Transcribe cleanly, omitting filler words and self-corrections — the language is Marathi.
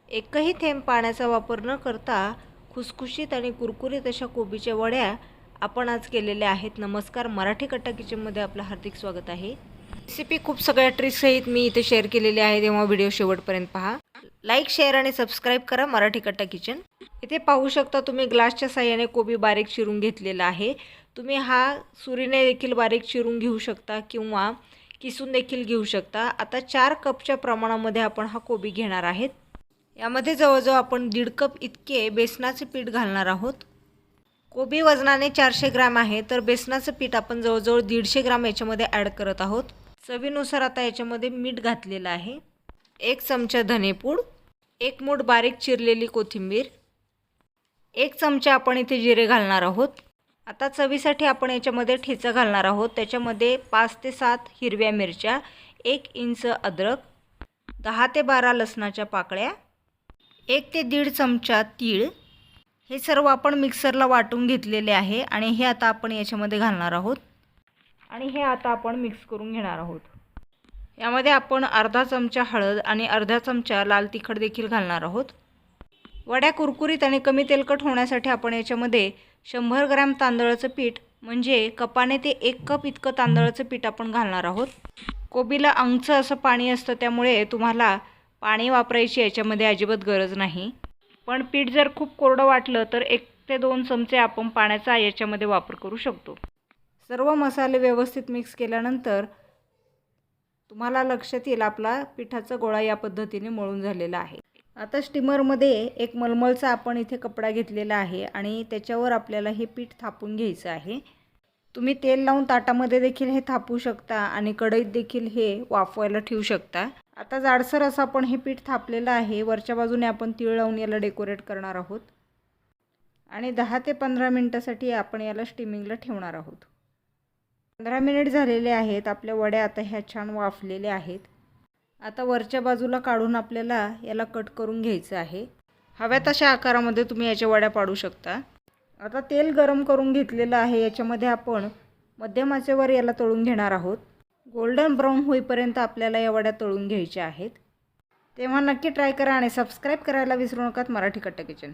एकही थेंब पाण्याचा वापर न करता खुसखुशीत आणि कुरकुरीत अशा कोबीच्या वड्या आपण आज केलेल्या आहेत. नमस्कार, मराठी कट्टा किचनमध्ये आपलं हार्दिक स्वागत आहे. रेसिपी खूप सगळ्या ट्रिक्ससहित मी इथे शेअर केलेली आहे, तेव्हा व्हिडिओ शेवटपर्यंत पहा. लाईक, शेअर आणि सबस्क्राईब करा मराठी कट्टा किचन. इथे पाहू शकता तुम्ही ग्लासच्या साहाय्याने कोबी बारीक चिरून घेतलेला आहे. तुम्ही हा सुरीने देखील बारीक चिरून घेऊ शकता किंवा किसून देखील घेऊ शकता. आता 4 कपच्या प्रमाणामध्ये आपण हा कोबी घेणार आहेत. यामध्ये जवळजवळ आपण 1.5 कप इतके बेसनाचे पीठ घालणार आहोत. कोबी वजनाने 400 ग्रॅम आहे, तर बेसनाचं पीठ आपण जवळजवळ 150 ग्रॅम याच्यामध्ये ॲड करत आहोत. चवीनुसार आता याच्यामध्ये मीठ घातलेलं आहे. 1 चमचा धनेपूड, 1 मूठ बारीक चिरलेली कोथिंबीर, 1 चमचा आपण इथे जिरे घालणार आहोत. आता चवीसाठी आपण याच्यामध्ये ठेचा घालणार आहोत. त्याच्यामध्ये 5 ते 7 हिरव्या मिरच्या, 1 इंच अद्रक, 10 ते 12 लसणाच्या पाकळ्या, 1 ते 1.5 चमचा तीळ. हे सर्व आपण मिक्सरला वाटून घेतलेले आहे आणि हे आता आपण याच्यामध्ये घालणार आहोत आणि हे आता आपण मिक्स करून घेणार आहोत. यामध्ये आपण अर्धा चमचा हळद आणि अर्धा चमचा लाल तिखट देखील घालणार आहोत. वड्या कुरकुरीत आणि कमी तेलकट होण्यासाठी आपण याच्यामध्ये 100 ग्रॅम तांदळाचं पीठ म्हणजे कपाने ते 1 कप इतकं तांदळाचं पीठ आपण घालणार आहोत. कोबीला अंगचं असं पाणी असतं, त्यामुळे तुम्हाला पाणी वापरायची याच्यामध्ये अजिबात गरज नाही. पण पीठ जर खूप कोरडं वाटलं तर 1 ते 2 चमचे आपण पाण्याचा याच्यामध्ये वापर करू शकतो. सर्व मसाले व्यवस्थित मिक्स केल्यानंतर तुम्हाला लक्षात येईल आपला पिठाचा गोळा या पद्धतीने मळून झालेला आहे. आता स्टीमरमध्ये एक मलमलचा आपण इथे कपडा घेतलेला आहे आणि त्याच्यावर आपल्याला हे पीठ थापून घ्यायचं आहे. तुम्ही तेल लावून ताटामध्ये देखील हे थापू शकता आणि कढईत देखील हे वाफवायला ठेवू शकता. आता जाडसर असं आपण हे पीठ थापलेलं आहे. वरच्या बाजूने आपण तीळ लावून याला डेकोरेट करणार आहोत आणि 10 ते 15 मिनिटासाठी आपण याला स्टीमिंगला ठेवणार आहोत. 15 मिनिट झालेले आहेत. आपल्या वड्या आता ह्या छान वाफलेल्या आहेत. आता वरच्या बाजूला काढून आपल्याला याला कट करून घ्यायचं आहे. हव्या तशा आकारामध्ये तुम्ही याच्या वड्या पाडू शकता. आता तेल गरम करून घेतलेलं आहे. याच्यामध्ये आपण मध्यम आचेवर याला तळून घेणार आहोत. गोल्डन ब्राऊन होईपर्यंत आपल्याला या वड्या तळून घ्यायच्या आहेत. तेव्हा नक्की ट्राय करा आणि सबस्क्राईब करायला विसरू नका मराठी कट्टा किचन.